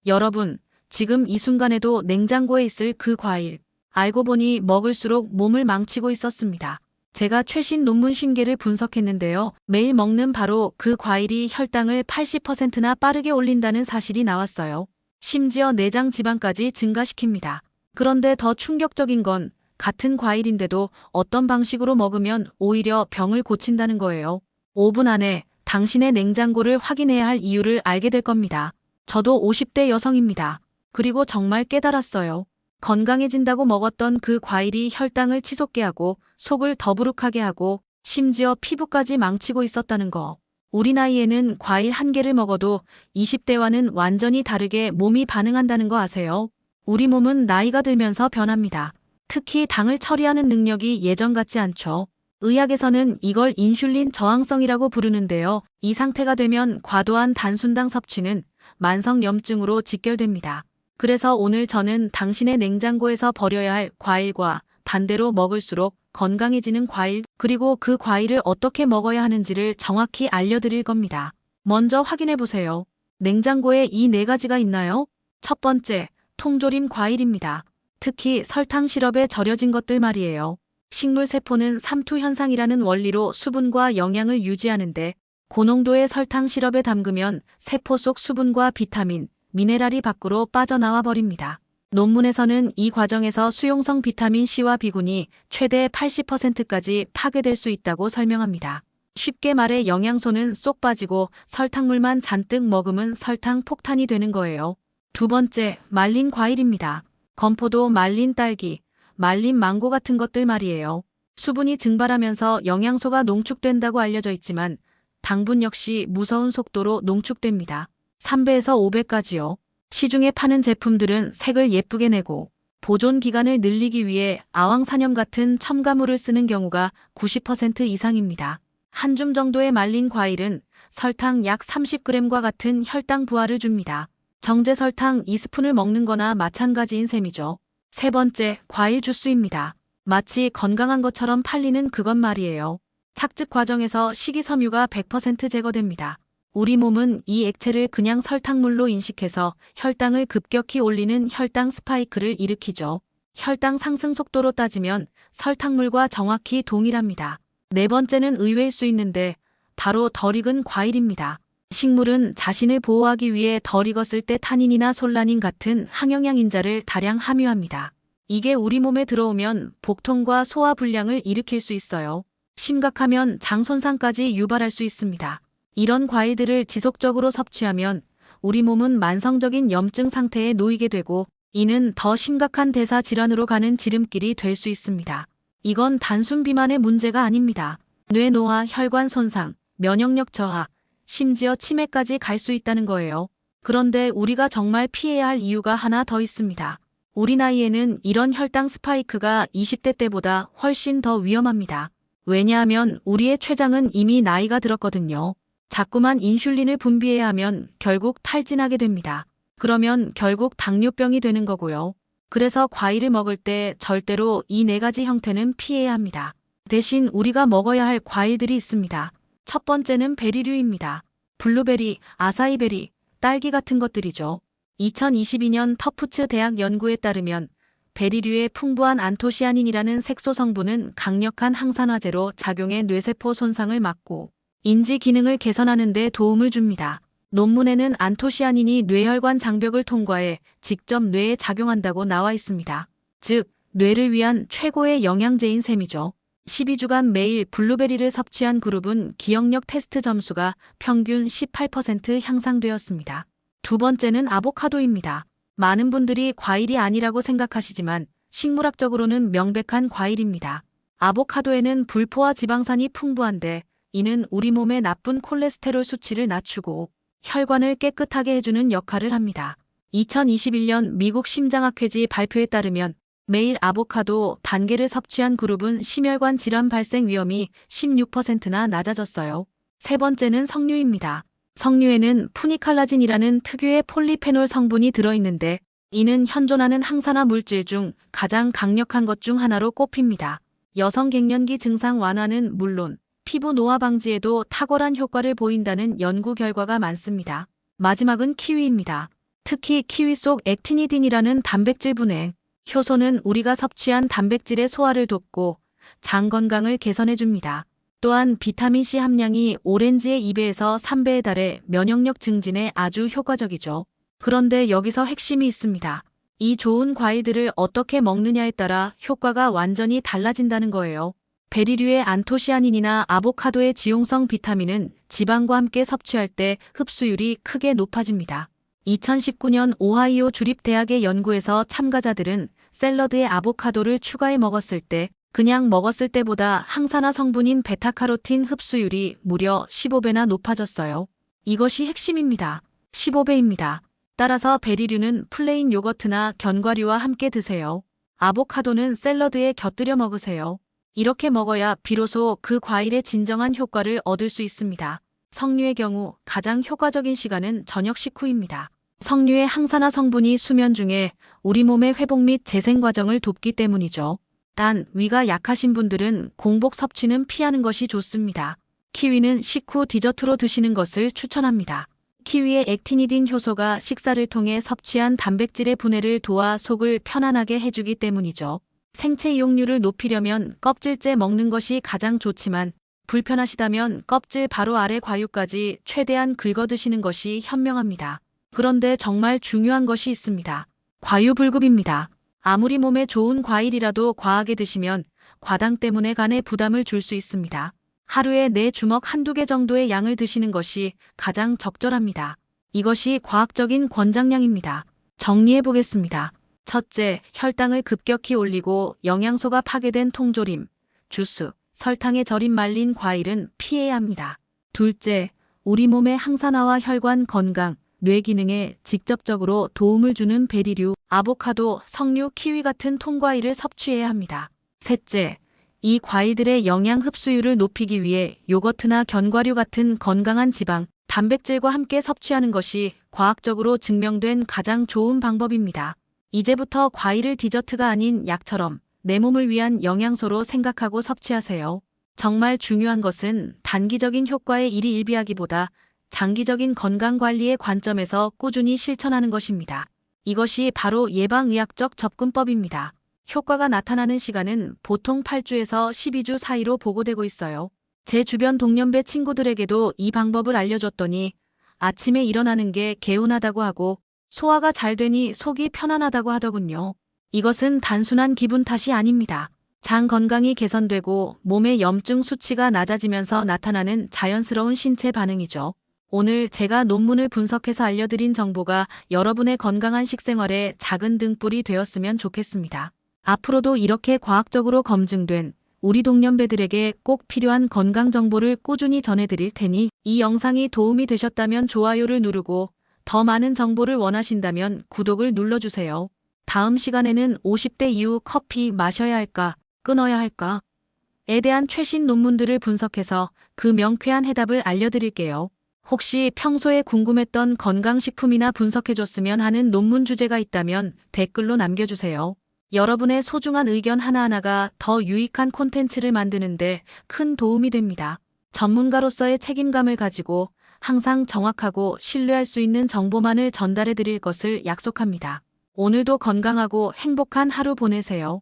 여러분, 지금 이 순간에도 냉장고에 있을 그 과일, 알고 보니 먹을수록 몸을 망치고 있었습니다. 제가 최신 논문 신계를 분석했는데요. 매일 먹는 바로 그 과일이 혈당을 80%나 빠르게 올린다는 사실이 나왔어요. 심지어 내장 지방까지 증가시킵니다. 그런데 더 충격적인 건 같은 과일인데도 어떤 방식으로 먹으면 오히려 병을 고친다는 거예요. 5분 안에 당신의 냉장고를 확인해야 할 이유를 알게 될 겁니다. 저도 50대 여성입니다. 그리고 정말 깨달았어요. 건강해진다고 먹었던 그 과일이 혈당을 치솟게 하고 속을 더부룩하게 하고 심지어 피부까지 망치고 있었다는 거. 우리 나이에는 과일 한 개를 먹어도 20대와는 완전히 다르게 몸이 반응한다는 거 아세요? 우리 몸은 나이가 들면서 변합니다. 특히 당을 처리하는 능력이 예전 같지 않죠. 의학에서는 이걸 인슐린 저항성이라고 부르는데요. 이 상태가 되면 과도한 단순당 섭취는 만성염증으로 직결됩니다. 그래서 오늘 저는 당신의 냉장고에서 버려야 할 과일과 반대로 먹을수록 건강해지는 과일, 그리고 그 과일을 어떻게 먹어야 하는지를 정확히 알려드릴 겁니다. 먼저 확인해 보세요. 냉장고에 이 4가지가 있나요? 첫 번째, 통조림 과일입니다. 특히 설탕 시럽에 절여진 것들 말이에요. 식물 세포는 삼투 현상이라는 원리로 수분과 영양을 유지하는데 고농도의 설탕 시럽에 담그면 세포 속 수분과 비타민, 미네랄이 밖으로 빠져나와 버립니다. 논문에서는 이 과정에서 수용성 비타민 C와 B군이 최대 80%까지 파괴될 수 있다고 설명합니다. 쉽게 말해 영양소는 쏙 빠지고 설탕물만 잔뜩 머금은 설탕 폭탄이 되는 거예요. 두 번째, 말린 과일입니다. 건포도, 말린 딸기, 말린 망고 같은 것들 말이에요. 수분이 증발하면서 영양소가 농축된다고 알려져 있지만 당분 역시 무서운 속도로 농축됩니다. 3배에서 5배까지요. 시중에 파는 제품들은 색을 예쁘게 내고 보존 기간을 늘리기 위해 아황산염 같은 첨가물을 쓰는 경우가 90% 이상입니다. 한 줌 정도의 말린 과일은 설탕 약 30g과 같은 혈당 부하를 줍니다. 정제 설탕 2스푼을 먹는 거나 마찬가지인 셈이죠. 세 번째, 과일 주스입니다. 마치 건강한 것처럼 팔리는 그것 말이에요. 착즙 과정에서 식이섬유가 100% 제거됩니다. 우리 몸은 이 액체를 그냥 설탕물로 인식해서 혈당을 급격히 올리는 혈당 스파이크를 일으키죠. 혈당 상승 속도로 따지면 설탕물과 정확히 동일합니다. 네 번째는 의외일 수 있는데 바로 덜 익은 과일입니다. 식물은 자신을 보호하기 위해 덜 익었을 때 타닌이나 솔라닌 같은 항영양인자를 다량 함유합니다. 이게 우리 몸에 들어오면 복통과 소화 불량을 일으킬 수 있어요. 심각하면 장 손상까지 유발할 수 있습니다. 이런 과일들을 지속적으로 섭취하면 우리 몸은 만성적인 염증 상태에 놓이게 되고 이는 더 심각한 대사 질환으로 가는 지름길이 될 수 있습니다. 이건 단순 비만의 문제가 아닙니다. 뇌 노화, 혈관 손상, 면역력 저하, 심지어 치매까지 갈 수 있다는 거예요. 그런데 우리가 정말 피해야 할 이유가 하나 더 있습니다. 우리 나이에는 이런 혈당 스파이크가 20대 때보다 훨씬 더 위험합니다. 왜냐하면 우리의 췌장은 이미 나이가 들었거든요. 자꾸만 인슐린을 분비해야 하면 결국 탈진하게 됩니다. 그러면 결국 당뇨병이 되는 거고요. 그래서 과일을 먹을 때 절대로 이 4가지 형태는 피해야 합니다. 대신 우리가 먹어야 할 과일들이 있습니다. 첫 번째는 베리류입니다. 블루베리, 아사이베리, 딸기 같은 것들이죠. 2022년 터프츠 대학 연구에 따르면 베리류의 풍부한 안토시아닌이라는 색소 성분은 강력한 항산화제로 작용해 뇌세포 손상을 막고 인지 기능을 개선하는 데 도움을 줍니다. 논문에는 안토시아닌이 뇌혈관 장벽을 통과해 직접 뇌에 작용한다고 나와 있습니다. 즉, 뇌를 위한 최고의 영양제인 셈이죠. 12주간 매일 블루베리를 섭취한 그룹은 기억력 테스트 점수가 평균 18% 향상되었습니다. 두 번째는 아보카도입니다. 많은 분들이 과일이 아니라고 생각하시지만 식물학적으로는 명백한 과일입니다. 아보카도에는 불포화 지방산이 풍부한데 이는 우리 몸의 나쁜 콜레스테롤 수치를 낮추고 혈관을 깨끗하게 해주는 역할을 합니다. 2021년 미국 심장학회지 발표에 따르면 매일 아보카도 반 개를 섭취한 그룹은 심혈관 질환 발생 위험이 16%나 낮아졌어요. 세 번째는 석류입니다. 석류에는 푸니칼라진이라는 특유의 폴리페놀 성분이 들어있는데 이는 현존하는 항산화 물질 중 가장 강력한 것 중 하나로 꼽힙니다. 여성 갱년기 증상 완화는 물론 피부 노화 방지에도 탁월한 효과를 보인다는 연구 결과가 많습니다. 마지막은 키위입니다. 특히 키위 속 액티니딘이라는 단백질 분해, 효소는 우리가 섭취한 단백질의 소화를 돕고 장 건강을 개선해줍니다. 또한 비타민C 함량이 오렌지의 2배에서 3배에 달해 면역력 증진에 아주 효과적이죠. 그런데 여기서 핵심이 있습니다. 이 좋은 과일들을 어떻게 먹느냐에 따라 효과가 완전히 달라진다는 거예요. 베리류의 안토시아닌이나 아보카도의 지용성 비타민은 지방과 함께 섭취할 때 흡수율이 크게 높아집니다. 2019년 오하이오 주립대학의 연구에서 참가자들은 샐러드에 아보카도를 추가해 먹었을 때 그냥 먹었을 때보다 항산화 성분인 베타카로틴 흡수율이 무려 15배나 높아졌어요. 이것이 핵심입니다. 15배입니다. 따라서 베리류는 플레인 요거트나 견과류와 함께 드세요. 아보카도는 샐러드에 곁들여 먹으세요. 이렇게 먹어야 비로소 그 과일의 진정한 효과를 얻을 수 있습니다. 석류의 경우 가장 효과적인 시간은 저녁 식후입니다. 석류의 항산화 성분이 수면 중에 우리 몸의 회복 및 재생 과정을 돕기 때문이죠. 단, 위가 약하신 분들은 공복 섭취는 피하는 것이 좋습니다. 키위는 식후 디저트로 드시는 것을 추천합니다. 키위의 액티니딘 효소가 식사를 통해 섭취한 단백질의 분해를 도와 속을 편안하게 해주기 때문이죠. 생체 이용률을 높이려면 껍질째 먹는 것이 가장 좋지만 불편하시다면 껍질 바로 아래 과육까지 최대한 긁어 드시는 것이 현명합니다. 그런데 정말 중요한 것이 있습니다. 과유불급입니다. 아무리 몸에 좋은 과일이라도 과하게 드시면 과당 때문에 간에 부담을 줄 수 있습니다. 하루에 4주먹 1~2개 정도의 양을 드시는 것이 가장 적절합니다. 이것이 과학적인 권장량입니다. 정리해 보겠습니다. 첫째, 혈당을 급격히 올리고 영양소가 파괴된 통조림, 주스, 설탕에 절인 말린 과일은 피해야 합니다. 둘째, 우리 몸의 항산화와 혈관 건강, 뇌 기능에 직접적으로 도움을 주는 베리류, 아보카도, 석류, 키위 같은 통과일을 섭취해야 합니다. 셋째, 이 과일들의 영양 흡수율을 높이기 위해 요거트나 견과류 같은 건강한 지방, 단백질과 함께 섭취하는 것이 과학적으로 증명된 가장 좋은 방법입니다. 이제부터 과일을 디저트가 아닌 약처럼 내 몸을 위한 영양소로 생각하고 섭취하세요. 정말 중요한 것은 단기적인 효과에 일희일비하기보다 장기적인 건강관리의 관점에서 꾸준히 실천하는 것입니다. 이것이 바로 예방의학적 접근법입니다. 효과가 나타나는 시간은 보통 8주에서 12주 사이로 보고되고 있어요. 제 주변 동년배 친구들에게도 이 방법을 알려줬더니 아침에 일어나는 게 개운하다고 하고 소화가 잘 되니 속이 편안하다고 하더군요. 이것은 단순한 기분 탓이 아닙니다. 장 건강이 개선되고 몸의 염증 수치가 낮아지면서 나타나는 자연스러운 신체 반응이죠. 오늘 제가 논문을 분석해서 알려드린 정보가 여러분의 건강한 식생활에 작은 등불이 되었으면 좋겠습니다. 앞으로도 이렇게 과학적으로 검증된 우리 동년배들에게 꼭 필요한 건강 정보를 꾸준히 전해드릴 테니 이 영상이 도움이 되셨다면 좋아요를 누르고 더 많은 정보를 원하신다면 구독을 눌러주세요. 다음 시간에는 50대 이후 커피 마셔야 할까, 끊어야 할까? 에 대한 최신 논문들을 분석해서 그 명쾌한 해답을 알려드릴게요. 혹시 평소에 궁금했던 건강식품이나 분석해줬으면 하는 논문 주제가 있다면 댓글로 남겨주세요. 여러분의 소중한 의견 하나하나가 더 유익한 콘텐츠를 만드는데 큰 도움이 됩니다. 전문가로서의 책임감을 가지고 항상 정확하고 신뢰할 수 있는 정보만을 전달해 드릴 것을 약속합니다. 오늘도 건강하고 행복한 하루 보내세요.